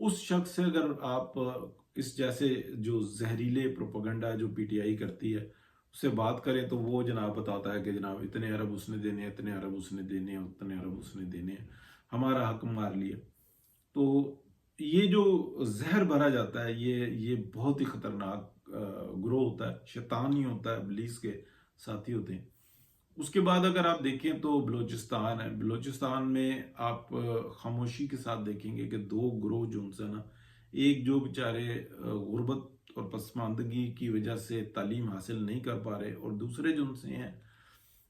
اس شخص سے اگر آپ اس جیسے جو زہریلے پروپیگنڈا جو پی ٹی آئی کرتی ہے اس سے بات کریں تو وہ جناب بتاتا ہے کہ جناب اتنے ارب اس نے دینے ہیں، اتنے ارب اس نے دینے ہیں، اتنے ارب اس نے دینے ہیں، ہمارا حق مار لیا. تو یہ جو زہر بھرا جاتا ہے یہ بہت ہی خطرناک گروہ ہوتا ہے، شیطانی ہوتا ہے، ابلیس کے ساتھی ہوتے ہیں. اس کے بعد اگر آپ دیکھیں تو بلوچستان ہے. بلوچستان میں آپ خاموشی کے ساتھ دیکھیں گے کہ دو گروہ جو ان سے نا، ایک جو بیچارے غربت اور پسماندگی کی وجہ سے تعلیم حاصل نہیں کر پا رہے، اور دوسرے جو ان سے ہیں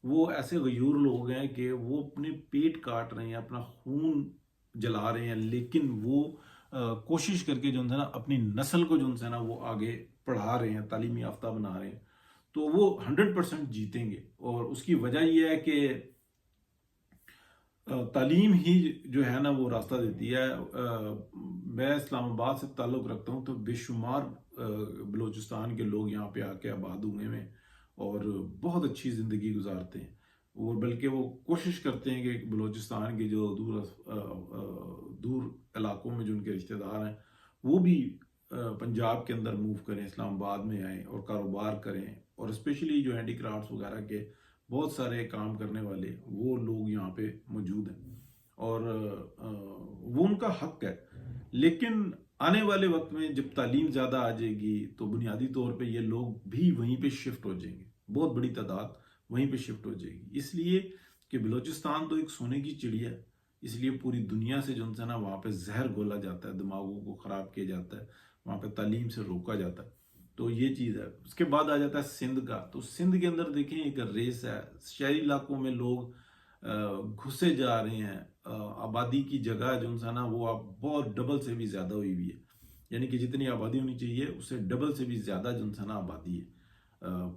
وہ ایسے غیور لوگ ہیں کہ وہ اپنے پیٹ کاٹ رہے ہیں، اپنا خون جلا رہے ہیں، لیکن وہ کوشش کر کے جو ہے نا اپنی نسل کو جو ہے نا وہ آگے پڑھا رہے ہیں، تعلیمی یافتہ بنا رہے ہیں. تو وہ 100% جیتیں گے، اور اس کی وجہ یہ ہے کہ تعلیم ہی جو ہے نا وہ راستہ دیتی ہے. میں اسلام آباد سے تعلق رکھتا ہوں، تو بے شمار بلوچستان کے لوگ یہاں پہ آ کے آباد ہوئے ہیں اور بہت اچھی زندگی گزارتے ہیں، اور بلکہ وہ کوشش کرتے ہیں کہ بلوچستان کے جو دور علاقوں میں جو ان کے رشتہ دار ہیں وہ بھی پنجاب کے اندر موو کریں، اسلام آباد میں آئیں اور کاروبار کریں. اور اسپیشلی جو ہینڈی کرافٹس وغیرہ کے بہت سارے کام کرنے والے وہ لوگ یہاں پہ موجود ہیں، اور وہ ان کا حق ہے. لیکن آنے والے وقت میں جب تعلیم زیادہ آ جائے گی تو بنیادی طور پہ یہ لوگ بھی وہیں پہ شفٹ ہو جائیں گے، بہت بڑی تعداد وہیں پہ شفٹ ہو جائے گی. اس لیے کہ بلوچستان تو ایک سونے کی چڑیا ہے، اس لیے پوری دنیا سے جو ہے نا وہاں پہ زہر گھولا جاتا ہے، دماغوں کو خراب کیا جاتا ہے، وہاں پہ تعلیم سے روکا جاتا ہے. تو یہ چیز ہے. اس کے بعد آ جاتا ہے سندھ کا. تو سندھ کے اندر دیکھیں ایک ریس ہے، شہری علاقوں میں لوگ گھسے جا رہے ہیں. آبادی کی جگہ جو ہے نا وہ اب بہت ڈبل سے بھی زیادہ ہوئی ہوئی ہے، یعنی کہ جتنی آبادی ہونی چاہیے اس سے ڈبل سے بھی زیادہ جو ہے نا آبادی ہے.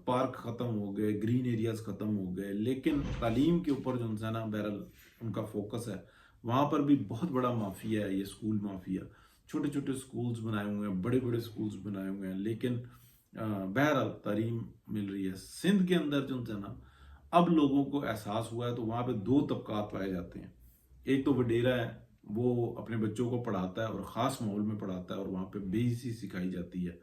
پارک ختم ہو گئے، گرین ایریاز ختم ہو گئے، لیکن تعلیم کے اوپر جو ہے نا بہرحال ان کا فوکس ہے. وہاں پر بھی بہت بڑا مافیا ہے، یہ اسکول مافیا. چھوٹے چھوٹے سکولز بنائے ہوئے ہیں، بڑے بڑے سکولز بنائے ہوئے ہیں، لیکن بہرحال تعلیم مل رہی ہے. سندھ کے اندر جو ہے نا اب لوگوں کو احساس ہوا ہے، تو وہاں پہ دو طبقات پائے جاتے ہیں. ایک تو وڈیرا ہے، وہ اپنے بچوں کو پڑھاتا ہے اور خاص ماحول میں پڑھاتا ہے، اور وہاں پہ بےحسی سکھائی جاتی ہے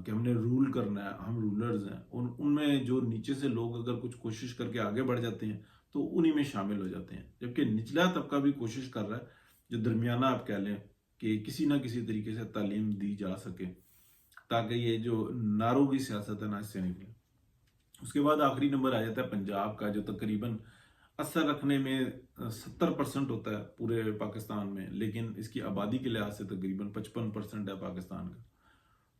کہ ہم نے رول کرنا ہے، ہم رولرز ہیں. ان میں جو نیچے سے لوگ اگر کچھ کوشش کر کے آگے بڑھ جاتے ہیں تو انہی میں شامل ہو جاتے ہیں، جبکہ نچلا طبقہ بھی کوشش کر رہا ہے، جو درمیانہ آپ کہہ لیں کہ کسی نہ کسی طریقے سے تعلیم دی جا سکے تاکہ یہ جو ناروگی سیاست ہے نا اس سے نکلے. اس کے بعد آخری نمبر آ جاتا ہے پنجاب کا، جو تقریباً اثر رکھنے میں 70% ہوتا ہے پورے پاکستان میں، لیکن اس کی آبادی کے لحاظ سے تقریباً 55% ہے پاکستان کا.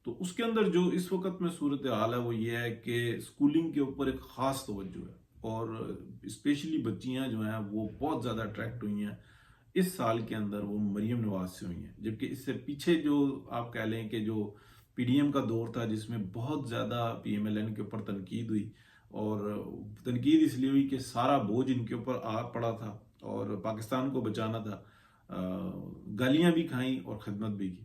تو اس کے اندر جو اس وقت میں صورتحال ہے وہ یہ ہے کہ اسکولنگ کے اوپر ایک خاص توجہ ہے، اور اسپیشلی بچیاں جو ہیں وہ بہت زیادہ اٹریکٹ ہوئی ہیں اس سال کے اندر، وہ مریم نواز سے ہوئی ہیں. جبکہ اس سے پیچھے جو آپ کہہ لیں کہ جو پی ڈی ایم کا دور تھا جس میں بہت زیادہ پی ایم ایل این کے اوپر تنقید ہوئی، اور تنقید اس لیے ہوئی کہ سارا بوجھ ان کے اوپر آ پڑا تھا اور پاکستان کو بچانا تھا. گالیاں بھی کھائیں اور خدمت بھی کی.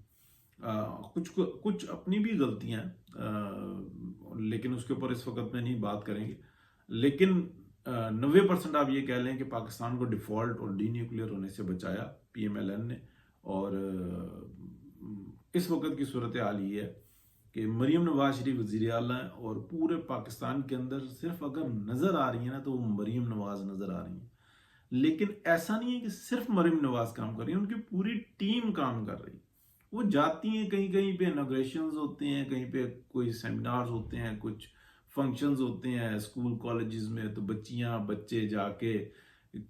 کچھ اپنی بھی غلطیاں، لیکن اس کے اوپر اس وقت میں نہیں بات کریں گے. لیکن 90% آپ یہ کہہ لیں کہ پاکستان کو ڈیفالٹ اور ڈی نیوکلیئر ہونے سے بچایا پی ایم ایل این نے. اور اس وقت کی صورتحال یہ ہے کہ مریم نواز شریف وزیر اعلیٰ ہیں، اور پورے پاکستان کے اندر صرف اگر نظر آ رہی ہیں نا تو وہ مریم نواز نظر آ رہی ہیں. لیکن ایسا نہیں ہے کہ صرف مریم نواز کام کر رہی ہے، ان کی پوری ٹیم کام کر رہی ہے. وہ جاتی ہیں کہیں کہیں پہ، انوگریشنز ہوتے ہیں، کہیں پہ کوئی سیمینارز ہوتے ہیں، کچھ فنکشنز ہوتے ہیں اسکول کالجز میں، تو بچیاں بچے جا کے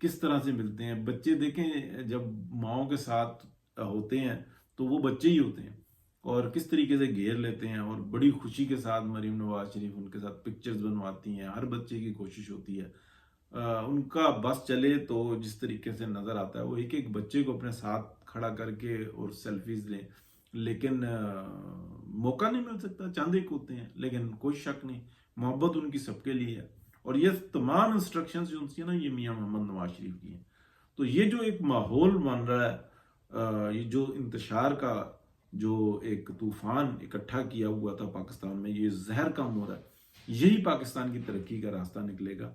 کس طرح سے ملتے ہیں. بچے دیکھیں جب ماؤں کے ساتھ ہوتے ہیں تو وہ بچے ہی ہوتے ہیں، اور کس طریقے سے گھیر لیتے ہیں، اور بڑی خوشی کے ساتھ مریم نواز شریف ان کے ساتھ پکچرز بنواتی ہیں. ہر بچے کی کوشش ہوتی ہے ان کا بس چلے تو جس طریقے سے نظر آتا ہے وہ ایک ایک بچے کو اپنے ساتھ کھڑا کر کے اور سیلفیز لیں. لیکن موقع نہیں مل سکتا، چاند ایک ہوتے ہیں، لیکن کوئی شک نہیں محبت ان کی سب کے لیے ہے. اور یہ تمام انسٹرکشنز جو ہیں نا یہ میاں محمد نواز شریف کی ہیں. تو یہ جو ایک ماحول بن رہا ہے، یہ جو انتشار کا جو ایک طوفان اکٹھا کیا ہوا تھا پاکستان میں، یہ زہر کم ہو رہا ہے، یہی پاکستان کی ترقی کا راستہ نکلے گا.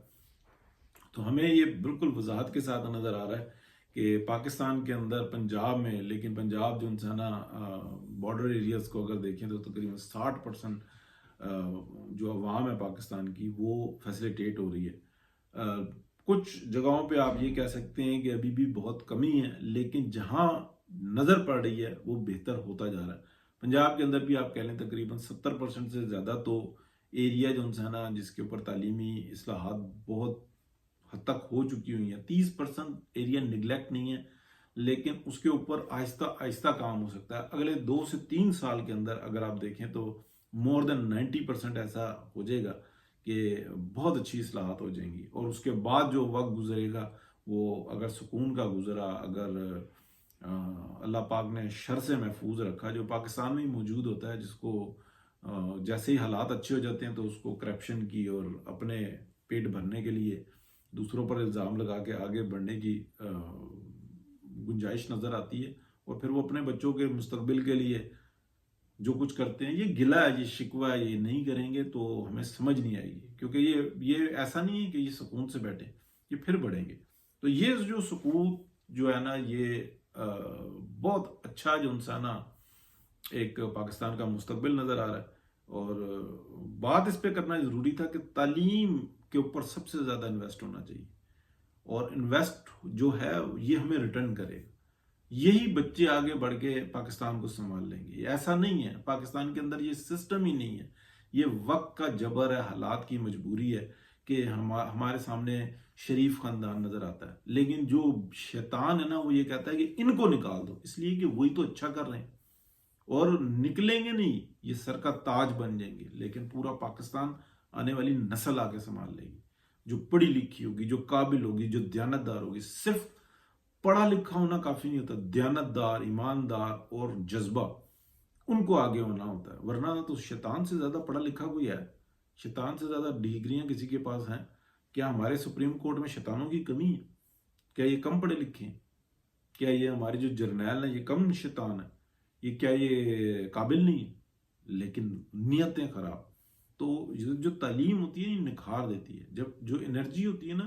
تو ہمیں یہ بالکل وضاحت کے ساتھ نظر آ رہا ہے کہ پاکستان کے اندر پنجاب میں، لیکن پنجاب جو ہے نا بارڈر ایریاز کو اگر دیکھیں تو تقریباً 60% جو عوام ہے پاکستان کی وہ فیسلیٹیٹ ہو رہی ہے۔ کچھ جگہوں پہ آپ یہ کہہ سکتے ہیں کہ ابھی بھی بہت کمی ہے، لیکن جہاں نظر پڑ رہی ہے وہ بہتر ہوتا جا رہا ہے۔ پنجاب کے اندر بھی آپ کہہ لیں تقریباً 70% سے زیادہ تو ایریا جو ہے نا جس کے اوپر تعلیمی اصلاحات بہت حد تک ہو چکی ہوئی ہیں۔ 30% ایریا نگلیکٹ نہیں ہے، لیکن اس کے اوپر آہستہ آہستہ کام ہو سکتا ہے۔ اگلے 2 سے 3 سال کے اندر اگر آپ دیکھیں تو مور دین 90% ایسا ہو جائے گا کہ بہت اچھی اصلاحات ہو جائیں گی، اور اس کے بعد جو وقت گزرے گا وہ اگر سکون کا گزرا، اگر اللہ پاک نے شر سے محفوظ رکھا، جو پاکستان میں ہی موجود ہوتا ہے، جس کو جیسے ہی حالات اچھے ہو جاتے ہیں تو اس کو کرپشن کی اور اپنے پیٹ بھرنے کے لیے دوسروں پر الزام لگا کے آگے بڑھنے کی گنجائش نظر آتی ہے، اور پھر وہ اپنے بچوں کے مستقبل کے لیے جو کچھ کرتے ہیں، یہ گلہ ہے، یہ شکوہ ہے، یہ نہیں کریں گے تو ہمیں سمجھ نہیں آئے گی، کیونکہ یہ ایسا نہیں ہے کہ یہ سکون سے بیٹھیں، یہ پھر بڑھیں گے۔ تو یہ جو سکون جو ہے نا یہ بہت اچھا جو انسان ایک پاکستان کا مستقبل نظر آ رہا ہے، اور بات اس پہ کرنا ضروری تھا کہ تعلیم کے اوپر سب سے زیادہ انویسٹ ہونا چاہیے، اور انویسٹ جو ہے یہ ہمیں ریٹرن کرے گا، یہی بچے آگے بڑھ کے پاکستان کو سنبھال لیں گے۔ ایسا نہیں ہے، پاکستان کے اندر یہ سسٹم ہی نہیں ہے، یہ وقت کا جبر ہے، حالات کی مجبوری ہے کہ ہمارے سامنے شریف خاندان نظر آتا ہے، لیکن جو شیطان ہے نا وہ یہ کہتا ہے کہ ان کو نکال دو، اس لیے کہ وہی تو اچھا کر رہے ہیں، اور نکلیں گے نہیں، یہ سر کا تاج بن جائیں گے، لیکن پورا پاکستان آنے والی نسل آگے سنبھال لے گی، جو پڑھی لکھی ہوگی، جو قابل ہوگی، جو دیانتدار ہوگی۔ صرف پڑھا لکھا ہونا کافی نہیں ہوتا، دیانتدار، ایماندار اور جذبہ، ان کو آگے ہونا ہوتا ہے، ورنہ تو شیطان سے زیادہ پڑھا لکھا کوئی ہے؟ شیطان سے زیادہ ڈگریاں کسی کے پاس ہیں؟ کیا ہمارے سپریم کورٹ میں شیطانوں کی کمی ہے؟ کیا یہ کم پڑھے لکھے ہیں؟ کیا یہ ہمارے جو جرنیل ہیں یہ کم شیطان ہیں؟ کیا یہ قابل نہیں ہے؟ لیکن نیتیں خراب۔ تو جو تعلیم ہوتی ہے یہ نکھار دیتی ہے، جب جو انرجی ہوتی ہے نا،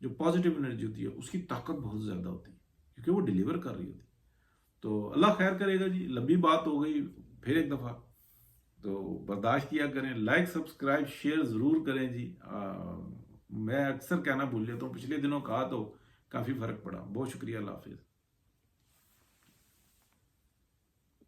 جو پازیٹیو انرجی ہوتی ہے، اس کی طاقت بہت زیادہ ہوتی ہے، کیونکہ وہ ڈیلیور کر رہی ہوتی ہے۔ تو اللہ خیر کرے گا جی، لمبی بات ہو گئی پھر ایک دفعہ، تو برداشت کیا کریں، لائک سبسکرائب شیئر ضرور کریں جی۔ میں اکثر کہنا بھول جاتا ہوں، پچھلے دنوں کہا تو کافی فرق پڑا۔ بہت شکریہ، اللہ حافظ۔